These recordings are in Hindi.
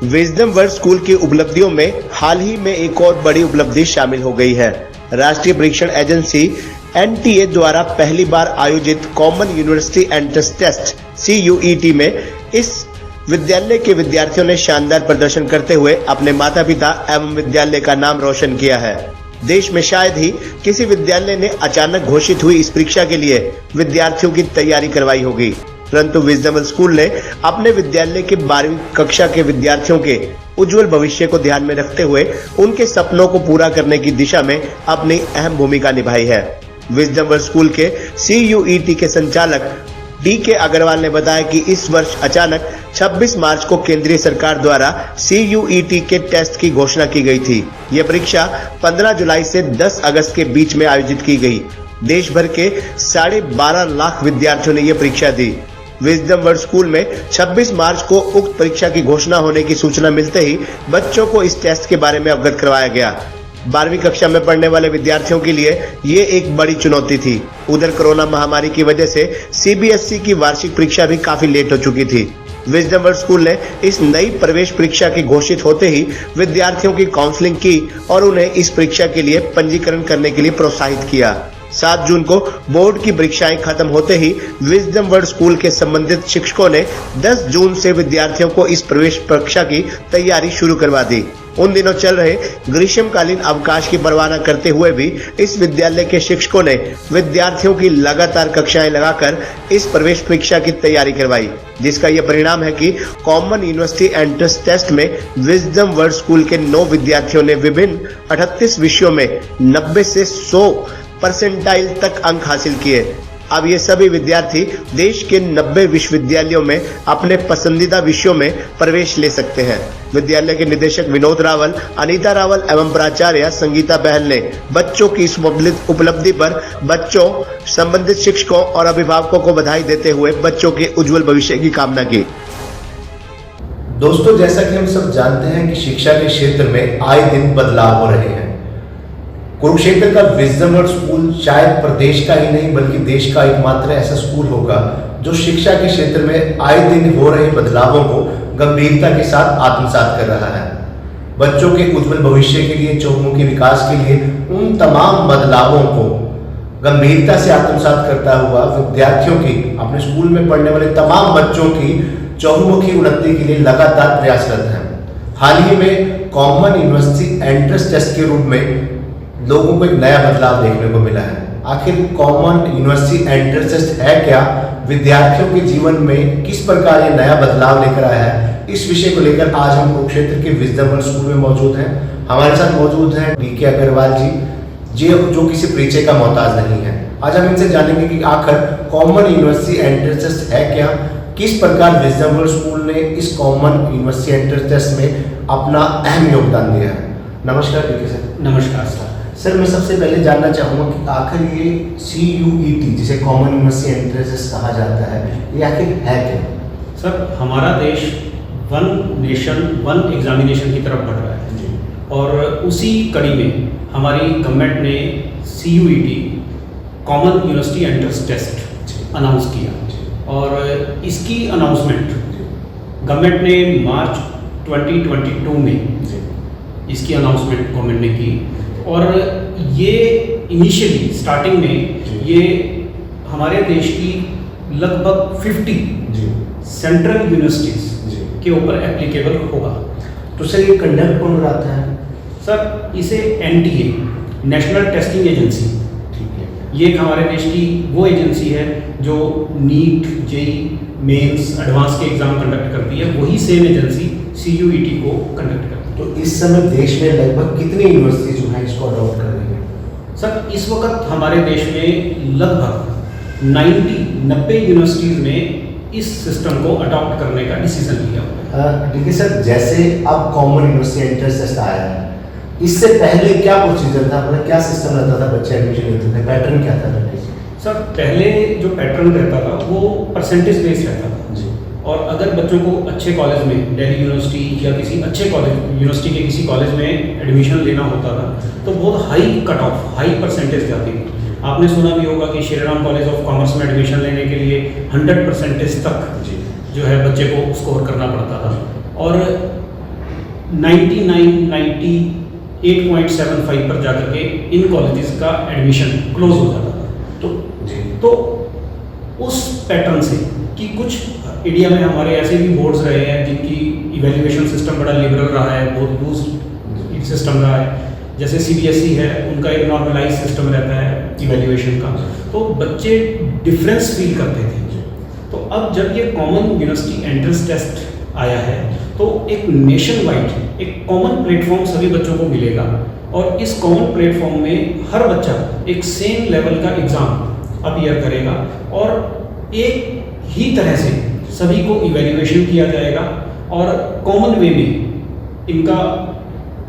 विजडम वर्ल्ड स्कूल की उपलब्धियों में हाल ही में एक और बड़ी उपलब्धि शामिल हो गई है। राष्ट्रीय परीक्षण एजेंसी एनटीए द्वारा पहली बार आयोजित common university entrance test CUET में इस विद्यालय के विद्यार्थियों ने शानदार प्रदर्शन करते हुए अपने माता पिता एवं विद्यालय का नाम रोशन किया है। देश में शायद ही किसी विद्यालय ने अचानक घोषित हुई इस परीक्षा के लिए विद्यार्थियों की तैयारी करवाई होगी, परंतु विजडम वर्ल्ड स्कूल ने अपने विद्यालय के 12वीं कक्षा के विद्यार्थियों के उज्जवल भविष्य को ध्यान में रखते हुए उनके सपनों को पूरा करने की दिशा में अपनी अहम भूमिका निभाई है। विजडम वर्ल्ड स्कूल के CUET के संचालक DK अग्रवाल ने बताया कि इस वर्ष अचानक 26 मार्च को केंद्रीय सरकार द्वारा CUET के टेस्ट की घोषणा की गई थी। यह परीक्षा 15 जुलाई से 10 अगस्त के बीच में आयोजित की गई। देश भर के 12.5 लाख विद्यार्थियों ने यह परीक्षा दी। विजडम वर्ल्ड स्कूल में 26 मार्च को उक्त परीक्षा की घोषणा होने की सूचना मिलते ही बच्चों को इस टेस्ट के बारे में अवगत करवाया गया। 12वीं कक्षा में पढ़ने वाले विद्यार्थियों के लिए ये एक बड़ी चुनौती थी। उधर कोरोना महामारी की वजह से CBSE की वार्षिक परीक्षा भी काफी लेट हो चुकी थी। विजडम वर्ल्ड स्कूल ने इस नई प्रवेश परीक्षा के घोषित होते ही विद्यार्थियों की काउंसलिंग की और उन्हें इस परीक्षा के लिए पंजीकरण करने के लिए प्रोत्साहित किया। 7 जून को बोर्ड की परीक्षाएं खत्म होते ही विजडम वर्ल्ड स्कूल के संबंधित शिक्षकों ने 10 जून से विद्यार्थियों को इस प्रवेश परीक्षा की तैयारी शुरू करवा दी। उन दिनों चल रहे ग्रीष्मकालीन अवकाश की परवाह न करते हुए भी इस विद्यालय के शिक्षकों ने विद्यार्थियों की लगातार कक्षाएं लगाकर इस प्रवेश परीक्षा की तैयारी करवाई, जिसका यह परिणाम है कि कॉमन यूनिवर्सिटी एंट्रेंस टेस्ट में विजडम वर्ल्ड स्कूल के 9 विद्यार्थियों ने विभिन्न 38 विषयों में 90 से 100 परसेंटाइल तक अंक हासिल किए। अब ये सभी विद्यार्थी देश के 90 विश्वविद्यालयों में अपने पसंदीदा विषयों में प्रवेश ले सकते हैं। विद्यालय के निदेशक विनोद रावल, अनीता रावल एवं प्राचार्य संगीता बहल ने बच्चों की इस उपलब्धि पर बच्चों, संबंधित शिक्षकों और अभिभावकों को बधाई देते हुए बच्चों के उज्जवल भविष्य की कामना की। दोस्तों, जैसा कि हम सब जानते हैं कि शिक्षा के क्षेत्र में आए दिन बदलाव हो रहे हैं। कुरुक्षेत्र का विजडम वर्ल्ड स्कूल शायद प्रदेश का ही नहीं बल्कि देश का एकमात्र ऐसा स्कूल होगा जो शिक्षा के क्षेत्र में आए दिन हो रहे बदलावों को गंभीरता के साथ आत्मसात कर रहा है। बच्चों के उज्जवल भविष्य के लिए, चहुमुखी विकास के लिए उन तमाम बदलावों को गंभीरता से आत्मसात करता हुआ विद्यार्थियों की, अपने स्कूल में पढ़ने वाले तमाम बच्चों की चहुमुखी उन्नति के लिए लगातार प्रयासरत है। हाल ही में कॉमन यूनिवर्सिटी एंट्रेंस टेस्ट के रूप में लोगों को एक नया बदलाव देखने को मिला है। आखिर कॉमन यूनिवर्सिटी एंट्रेंस टेस्ट है क्या, विद्यार्थियों के जीवन में किस प्रकार ये नया बदलाव लेकर आया है, इस विषय को लेकर आज हम कुरुक्षेत्र के विजडम वर्ल्ड स्कूल में मौजूद हैं। हमारे साथ मौजूद हैं DK अग्रवाल जी जो किसी परिचय का मोहताज नहीं है। आज हम इनसे जानेंगे कि आखिर कॉमन यूनिवर्सिटी एंट्रेंस टेस्ट है क्या, किस प्रकार विजडम वर्ल्ड स्कूल ने इस कॉमन यूनिवर्सिटी एंट्रेंस टेस्ट में अपना अहम योगदान दिया है। नमस्कार DK सर। नमस्कार सर, मैं सबसे पहले जानना चाहूँगा कि आखिर ये CUET जिसे कॉमन यूनिवर्सिटी एंट्रेंस कहा जाता है, ये आखिर है क्या? सर, हमारा देश वन नेशन वन एग्जामिनेशन की तरफ बढ़ रहा है जी। और उसी कड़ी में हमारी गवर्नमेंट ने CUET common university entrance test announce किया और इसकी अनाउंसमेंट गवर्नमेंट ने मार्च 2022 में इसकी अनाउंसमेंट गवर्नमेंट ने की और ये इनिशियली स्टार्टिंग में ये हमारे देश की लगभग 50 सेंट्रल यूनिवर्सिटीज के ऊपर एप्लीकेबल होगा। तो सर, ये कंडक्ट कौन कराता है? सर, इसे NTA नेशनल टेस्टिंग एजेंसी, ठीक है, ये एक हमारे देश की वो एजेंसी है जो नीट, JEE मेंस, एडवांस के एग्जाम कंडक्ट करती है। वही सेम एजेंसी CUET को कंडक्ट करती है। तो इस समय देश में लगभग कितनी यूनिवर्सिटी जो है इसको अडॉप्ट कर रही है? सर, इस वक्त हमारे देश में लगभग 90 यूनिवर्सिटीज ने इस सिस्टम को अडॉप्ट करने का डिसीजन लिया हुआ है। देखिए सर, जैसे अब कॉमन यूनिवर्सिटी एंट्रेंस टेस्ट आया है, इससे पहले क्या प्रोसीजर था, मतलब क्या सिस्टम रहता था, बच्चे एडमिशन लेते थे, पैटर्न क्या था? सर, पहले जो पैटर्न रहता था वो परसेंटेज बेस्ड रहता था जी। और अगर बच्चों को अच्छे कॉलेज में, दिल्ली यूनिवर्सिटी या किसी अच्छे कॉलेज, यूनिवर्सिटी के किसी कॉलेज में एडमिशन लेना होता था तो बहुत high cut off, high percentage जाती थी। आपने सुना भी होगा कि Shri Ram college of commerce में एडमिशन लेने के लिए 100% तक जो है बच्चे को स्कोर करना पड़ता था। और 98.75 पर जाकर के इन कॉलेजेस का एडमिशन क्लोज हो जाता था। तो उस पैटर्न से कि कुछ इंडिया में हमारे ऐसे भी बोर्ड्स रहे हैं जिनकी इवैल्यूएशन सिस्टम बड़ा लिबरल रहा है, बहुत लूज सिस्टम रहा है, जैसे CBSE है, उनका एक नॉर्मलाइज सिस्टम रहता है इवैल्यूएशन का, तो बच्चे डिफरेंस फील करते थे। तो अब जब ये कॉमन यूनिवर्सिटी एंट्रेंस टेस्ट आया है तो एक नेशन वाइड एक कॉमन प्लेटफॉर्म सभी बच्चों को मिलेगा, और इस कॉमन प्लेटफॉर्म में हर बच्चा एक सेम लेवल का एग्ज़ाम अपीयर करेगा और एक ही तरह से सभी को इवैल्यूएशन किया जाएगा और कॉमन वे में इनका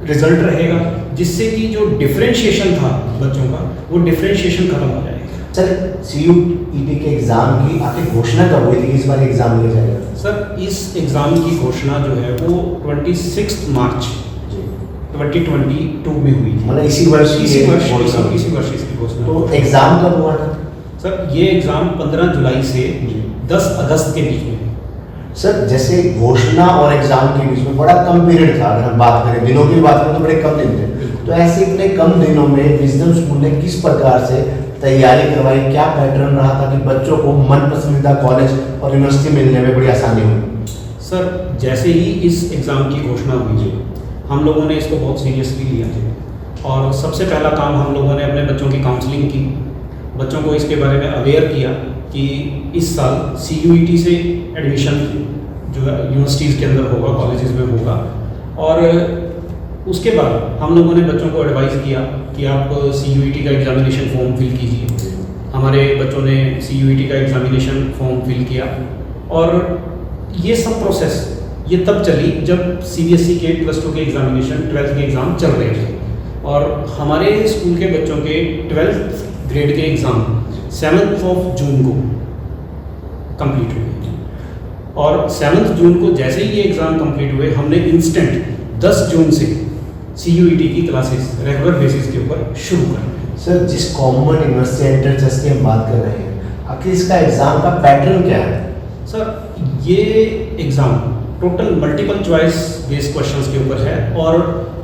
रिजल्ट रहेगा, जिससे कि जो डिफरेंशिएशन था बच्चों का वो डिफरेंशिएशन खत्म हो जाएगा। सर CUET के एग्जाम की आखिर घोषणा कब हुई थी कि इस बार एग्जाम लिया जाएगा? सर इस एग्ज़ाम की घोषणा जो है वो 26 मार्च 2022 में हुई थी। मतलब इसी वर्ष इसकी घोषणा। तो एग्जाम कब हुआ था? सर ये एग्ज़ाम 15 जुलाई से 10 अगस्त के बीच में। सर जैसे घोषणा और एग्जाम के बीच में बड़ा कम पीरियड था, अगर हम बात करें दिनों की बात करें तो बड़े कम दिन थे, तो ऐसे इतने कम दिनों में विजडम स्कूल ने किस प्रकार से तैयारी करवाई, क्या पैटर्न रहा था कि बच्चों को मन पसंदीदा कॉलेज और यूनिवर्सिटी मिलने में बड़ी आसानी हुई? सर जैसे ही इस एग्ज़ाम की घोषणा हुई हम लोगों ने इसको बहुत सीरियसली लिया था, और सबसे पहला काम हम लोगों ने अपने बच्चों की काउंसलिंग की, बच्चों को इसके बारे में अवेयर किया कि इस साल CUET से एडमिशन जो है यूनिवर्सिटीज़ के अंदर होगा, कॉलेजेस में होगा। और उसके बाद हम लोगों ने बच्चों को एडवाइस किया कि आप CUET का एग्ज़ामिनेशन फॉर्म फिल कीजिए। हमारे बच्चों ने CUET का एग्ज़ामिनेशन फॉर्म फिल किया, और ये सब प्रोसेस ये तब चली जब CBSE के +2 के एग्ज़ामिनेशन 12th के एग्ज़ाम चल रहे थे, और हमारे स्कूल के बच्चों के 12th ग्रेड के एग्ज़ाम 7 जून को कंप्लीट हुए, और 7 जून को जैसे ही ये एग्ज़ाम कंप्लीट हुए हमने इंस्टेंट 10 जून से CUET की क्लासेस रेगुलर बेसिस के ऊपर शुरू कर दी। सर जिस कॉमन यूनिवर्सिटी एंट्रेंस टेस्ट की हम बात कर रहे हैं, आखिर इसका एग्जाम का पैटर्न क्या है? सर ये exam total multiple choice based questions के ऊपर है और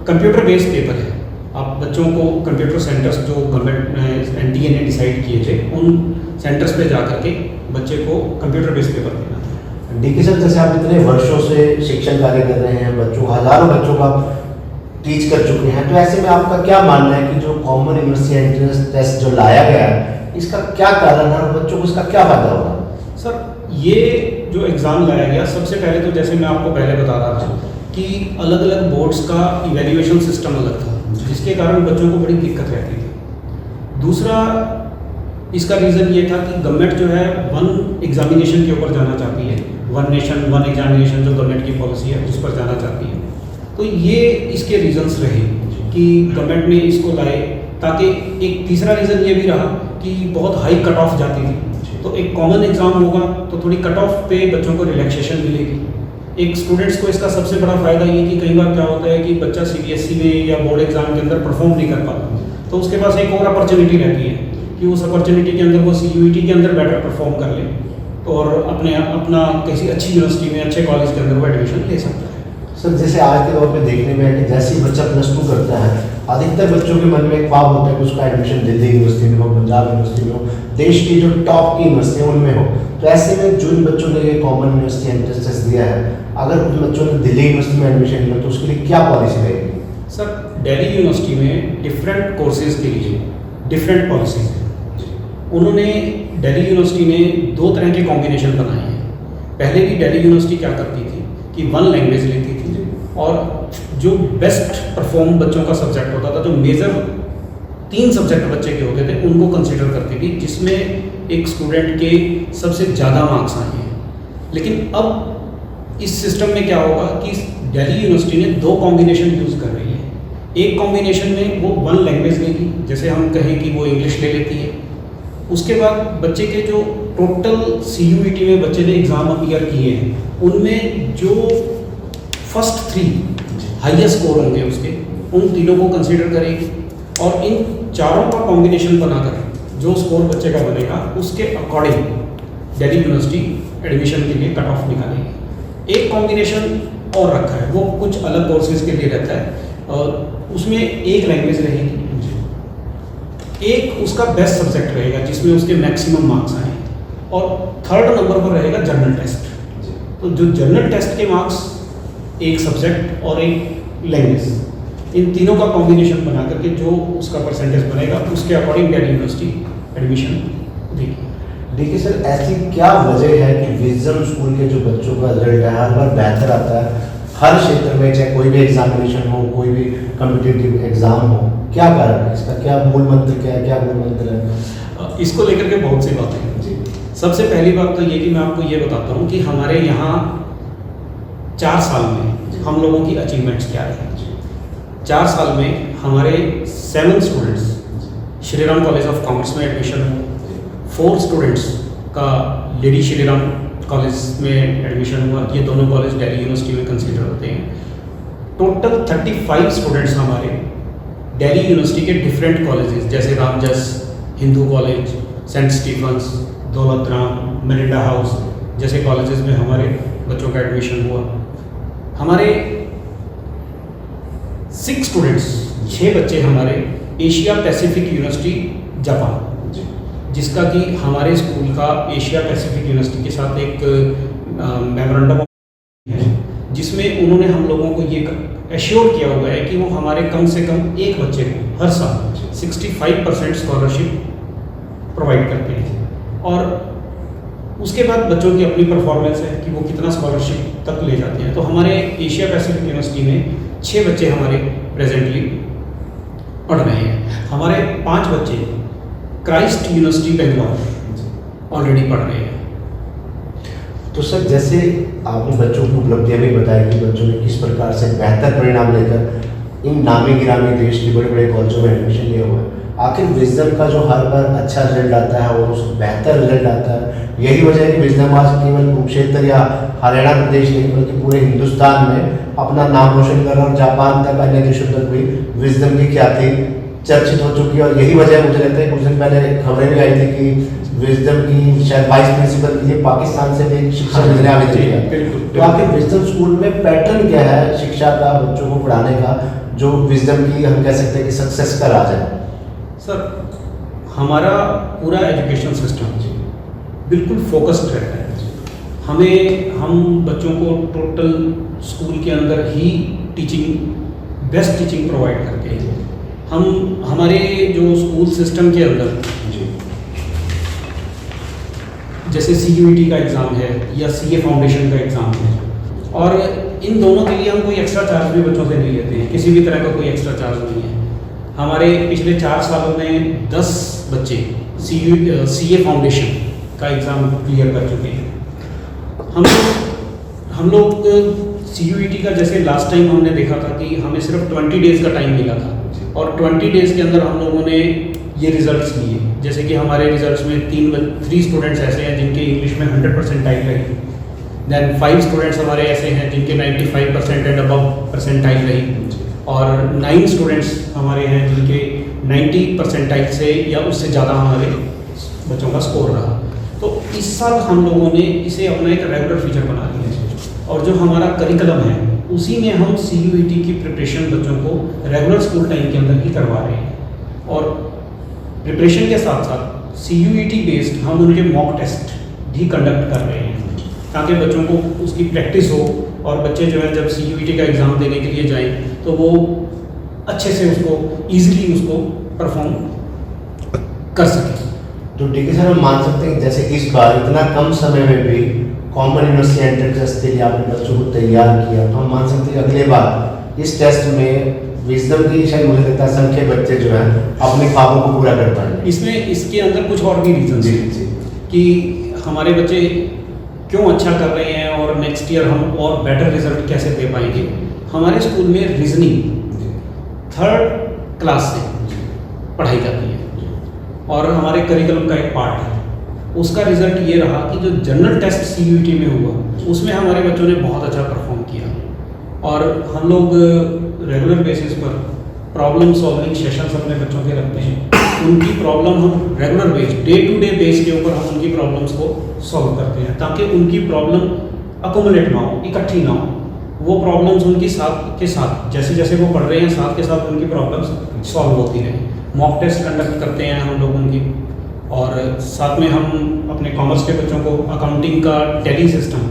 कंप्यूटर बेस्ड पेपर है। आप बच्चों को कंप्यूटर सेंटर्स जो गवर्नमेंट NTA ने डिसाइड किए थे उन सेंटर्स पे जा करके बच्चे को कंप्यूटर बेस्ड पेपर देना था। DK सर जैसे आप इतने वर्षों से शिक्षण कार्य कर रहे हैं, बच्चों हज़ारों बच्चों को आप टीच कर चुके हैं, तो ऐसे में आपका क्या मानना है कि जो कॉमन यूनिवर्सिटी एंट्रेंस टेस्ट जो लाया गया है इसका क्या कारण है और बच्चों को इसका क्या फायदा होगा? सर ये जो एग्ज़ाम लाया गया, सबसे पहले तो जैसे मैं आपको पहले बता रहा था कि अलग अलग बोर्ड्स का इवैल्यूएशन सिस्टम अलग था, जिसके कारण बच्चों को बड़ी दिक्कत रहती थी। दूसरा इसका रीज़न ये था कि गवर्नमेंट जो है वन एग्जामिनेशन के ऊपर जाना चाहती है, वन नेशन वन एग्जामिनेशन जो गवर्नमेंट की पॉलिसी है उस पर जाना चाहती है। तो ये इसके रीजंस रहे कि गवर्नमेंट ने इसको लाए, ताकि एक तीसरा रीज़न ये भी रहा कि बहुत हाई कट ऑफ जाती थी, तो एक कॉमन एग्ज़ाम होगा तो थोड़ी कट ऑफ पे बच्चों को रिलैक्सेशन मिलेगी। एक स्टूडेंट्स को इसका सबसे बड़ा फ़ायदा ये कि कई बार क्या होता है कि बच्चा CBSE में या बोर्ड एग्ज़ाम के अंदर परफॉर्म नहीं कर पाता, तो उसके पास एक और अपॉर्चुनिटी रहती है कि उस अपॉर्चुनिटी के अंदर वो CUET के अंदर बेटर परफॉर्म कर ले और अपना किसी अच्छी यूनिवर्सिटी में अच्छे कॉलेज के अंदर वो एडमिशन ले सकता है। सर जैसे आज के दौर पे देखने में है कि जैसे ही बच्चा +2 करता है, अधिकतर बच्चों के मन में एक ख्वाब होता है कि उसका एडमिशन दिल्ली यूनिवर्सिटी में हो, पंजाब यूनिवर्सिटी में हो, देश की जो टॉप की यूनिवर्सिटी है उनमें हो। तो ऐसे में जिन बच्चों ने ये कॉमन यूनिवर्सिटी एंट्रेंस टेस्ट दिया है, अगर उन बच्चों ने दिल्ली यूनिवर्सिटी में एडमिशन लिया तो उसके लिए क्या पॉलिसी रहेगी? सर दिल्ली यूनिवर्सिटी में डिफरेंट कोर्सेज के लिए डिफरेंट पॉलिसीज हैं। उन्होंने दिल्ली यूनिवर्सिटी ने 2 तरह के कॉम्बिनेशन बनाए हैं। पहले भी दिल्ली यूनिवर्सिटी क्या करती थी कि 1 लैंग्वेज लेती थी, और जो बेस्ट परफॉर्म बच्चों का सब्जेक्ट होता था, जो मेजर 3 सब्जेक्ट बच्चे के होते थे उनको कंसीडर करती थी, जिसमें एक स्टूडेंट के सबसे ज़्यादा मार्क्स आए हैं। लेकिन अब इस सिस्टम में क्या होगा कि दिल्ली यूनिवर्सिटी ने 2 कॉम्बिनेशन यूज़ कर रही है। एक कॉम्बिनेशन में वो 1 लैंग्वेज लेगी, जैसे हम कहें कि वो इंग्लिश ले लेती है। उसके बाद बच्चे के जो टोटल CUET में बच्चे ने एग्ज़ाम अपीयर किए हैं, उनमें जो फर्स्ट 3 हाईएस्ट स्कोर होंगे उसके, उन तीनों को कंसीडर करेगी, और इन चारों का कॉम्बिनेशन बनाकर जो स्कोर बच्चे का बनेगा उसके अकॉर्डिंग दिल्ली यूनिवर्सिटी एडमिशन के लिए कट ऑफ निकालेगी। एक कॉम्बिनेशन और रखा है, वो कुछ अलग कोर्सेज के लिए रहता है। और उसमें एक लैंग्वेज रहेगी, एक उसका बेस्ट सब्जेक्ट रहेगा जिसमें उसके मैक्सिमम मार्क्स आए, और थर्ड नंबर पर रहेगा जनरल टेस्ट। तो जो जनरल टेस्ट के मार्क्स, एक सब्जेक्ट और एक लैंग्वेज, इन तीनों का कॉम्बिनेशन बना करके जो उसका परसेंटेज बनेगा उसके अकॉर्डिंग दिल्ली यूनिवर्सिटी एडमिशन देगी। देखिए सर, ऐसी क्या वजह है कि विजडम स्कूल के जो बच्चों का रिजल्ट है हर बार बेहतर आता है हर क्षेत्र में, चाहे कोई भी एग्जामिनेशन हो, कोई भी कॉम्पिटिटिव एग्जाम हो, क्या कारण है इसका? क्या मूल मंत्र क्या है, क्या मूल मंत्र है? इसको लेकर के बहुत सी बातें हैं जी। सबसे पहली बात तो ये कि मैं आपको ये बताता हूँ कि हमारे यहाँ 4 साल में हम लोगों की अचीवमेंट्स क्या है। 4 साल में हमारे 7 students Shri Ram college of commerce में एडमिशन हुआ, 4 स्टूडेंट्स का लेडी श्री राम कॉलेज में एडमिशन हुआ। ये दोनों कॉलेज दिल्ली यूनिवर्सिटी में कंसीडर होते हैं। टोटल 35 स्टूडेंट्स हमारे दिल्ली यूनिवर्सिटी के डिफरेंट कॉलेजेस जैसे Ramjas, Hindu college, saint Stephen's, Daulat Ram, Miranda house जैसे कॉलेजेस में हमारे बच्चों का एडमिशन हुआ। हमारे 6 स्टूडेंट्स, 6 बच्चे हमारे एशिया पैसिफिक यूनिवर्सिटी जापान, जिसका कि हमारे स्कूल का एशिया पैसिफिक यूनिवर्सिटी के साथ एक मेमोरेंडम है, जिसमें उन्होंने हम लोगों को ये एश्योर किया हुआ है कि वो हमारे कम से कम एक बच्चे को हर साल 65% स्कॉलरशिप प्रोवाइड करते हैं। और उसके बाद बच्चों की अपनी परफॉर्मेंस है कि वो कितना स्कॉलरशिप तक ले जाते हैं। तो हमारे एशिया पैसिफिक यूनिवर्सिटी में 6 बच्चे हमारे प्रेजेंटली पढ़ रहे हैं। हमारे 5 बच्चे क्राइस्ट यूनिवर्सिटी बेंगलोर ऑलरेडी पढ़ रहे हैं। तो सर, जैसे आपने बच्चों की उपलब्धियां भी बताई कि बच्चों ने किस प्रकार से बेहतर परिणाम लेकर इन नामी गिरामी देश के बड़े बड़े कॉलेजों में एडमिशन लिया हुआ है, आखिर विजडम का जो हर बार अच्छा रिजल्ट आता है और उसका बेहतर रिजल्ट आता है, यही वजह है कि विजडम आज केवल कुरुक्षेत्र या हरियाणा प्रदेश नहीं बल्कि पूरे हिंदुस्तान में अपना नाम रोशन कर रहा है और जापान तक, अन्य देशों तक भी विजडम की ख्याति चर्चित हो चुकी है। और यही वजह मुझे लगता है कुछ दिन पहले खबरें भी आई थी कि विजडम की शायद वाइस प्रिंसिपल के लिए पाकिस्तान से भी शिक्षा मिलने आवेदन किया। तो आखिर विजडम स्कूल में पैटर्न क्या है शिक्षा का, बच्चों को पढ़ाने का, जो विजडम की हम कह सकते हैं कि सक्सेस का राज है? सर, हमारा पूरा एजुकेशन सिस्टम बिल्कुल फोकस्ड रहता है। हम बच्चों को टोटल स्कूल के अंदर ही बेस्ट टीचिंग प्रोवाइड करते हैं। हमारे जो स्कूल सिस्टम के अंदर जैसे CUET का एग्ज़ाम है या CA फाउंडेशन का एग्ज़ाम है, और इन दोनों के लिए हम कोई एक्स्ट्रा चार्ज भी बच्चों से नहीं लेते हैं, किसी भी तरह का कोई एक्स्ट्रा चार्ज नहीं है। हमारे पिछले 4 सालों में 10 बच्चे CA फाउंडेशन का एग्ज़ाम क्लियर कर चुके हैं। हम लोग CUET का जैसे लास्ट टाइम हमने देखा था कि हमें सिर्फ 20 डेज़ का टाइम मिला था, और 20 डेज़ के अंदर हम लोगों ने ये रिजल्ट्स लिए। जैसे कि हमारे रिजल्ट्स में 3 स्टूडेंट्स ऐसे हैं जिनके इंग्लिश में 100 परसेंटाइल रही, देन 5 स्टूडेंट्स हमारे ऐसे हैं जिनके 95% एंड अबव परसेंटाइल रही, और 9 स्टूडेंट्स हमारे हैं जिनके 90 परसेंटाइल से या उससे ज़्यादा हमारे बच्चों का स्कोर रहा। तो इस साल हम लोगों ने इसे अपना एक रेगुलर फीचर बना लिया है, और जो हमारा करिकुलम है उसी में हम CUET की प्रिपरेशन बच्चों को रेगुलर स्कूल टाइम के अंदर ही करवा रहे हैं। और प्रिपरेशन के साथ साथ CUET बेस्ड हम उनके मॉक टेस्ट भी कंडक्ट कर रहे हैं, ताकि बच्चों को उसकी प्रैक्टिस हो, और बच्चे जो है जब CUET का एग्ज़ाम देने के लिए जाएं तो वो अच्छे से ईजिली उसको परफॉर्म कर सकें। तो ठीक है सर, हम मान सकते हैं कि जैसे इस बार इतना कम समय में भी कॉमन यूनिवर्सिटी एंट्रेंस टेस्ट के लिए आपने बच्चों को तैयार किया, तो हम मान सकते हैं कि अगले बार इस टेस्ट में विजडम की शायद मुझे लगता है संख्या बच्चे जो हैं अपने ख्वाबों को पूरा कर पाएंगे। इसके अंदर कुछ और भी रीजन हैं कि हमारे बच्चे क्यों अच्छा कर रहे हैं और नेक्स्ट ईयर हम और बेटर रिजल्ट कैसे दे पाएंगे। हमारे स्कूल में रीजनिंग 3rd क्लास से पढ़ाई जाती है, और हमारे करिकुलम का एक पार्ट है। उसका रिजल्ट ये रहा कि जो जनरल टेस्ट CUET में हुआ उसमें हमारे बच्चों ने बहुत अच्छा परफॉर्म किया, और हम लोग रेगुलर बेसिस पर प्रॉब्लम सॉल्विंग सेशंस अपने बच्चों के रखते हैं। उनकी प्रॉब्लम हम regular base, day to day base के ऊपर हम उनकी प्रॉब्लम्स को सॉल्व करते हैं, ताकि उनकी प्रॉब्लम अकोमुलेट ना हो, इकट्ठी ना हो, वो प्रॉब्लम्स उनकी साथ के साथ जैसे जैसे वो पढ़ रहे हैं साथ के साथ उनकी प्रॉब्लम्स सॉल्व होती रहें। मॉक टेस्ट कंडक्ट करते हैं हम लोग उनकी, और साथ में हम अपने कॉमर्स के बच्चों को अकाउंटिंग का टैली सिस्टम,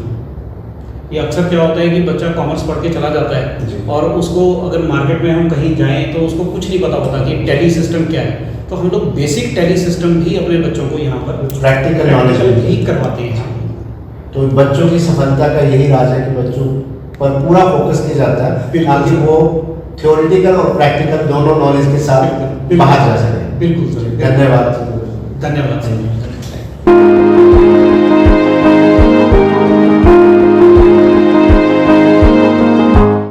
ये अक्सर क्या होता है कि बच्चा कॉमर्स पढ़ के चला जाता है और उसको अगर मार्केट में हम कहीं जाएं तो उसको कुछ नहीं पता होता कि टैली सिस्टम क्या है। तो हम लोग बेसिक टैली सिस्टम भी अपने बच्चों को यहाँ पर प्रैक्टिकल नॉलेज भी करवाते हैं। तो बच्चों की सफलता का यही राज है कि बच्चों पर पूरा फोकस किया जाता है ताकि वो थ्योरेटिकल और प्रैक्टिकल दोनों नॉलेज के साथ बाहर जा सके। बिल्कुल सर, धन्यवाद। धन्यवाद सर।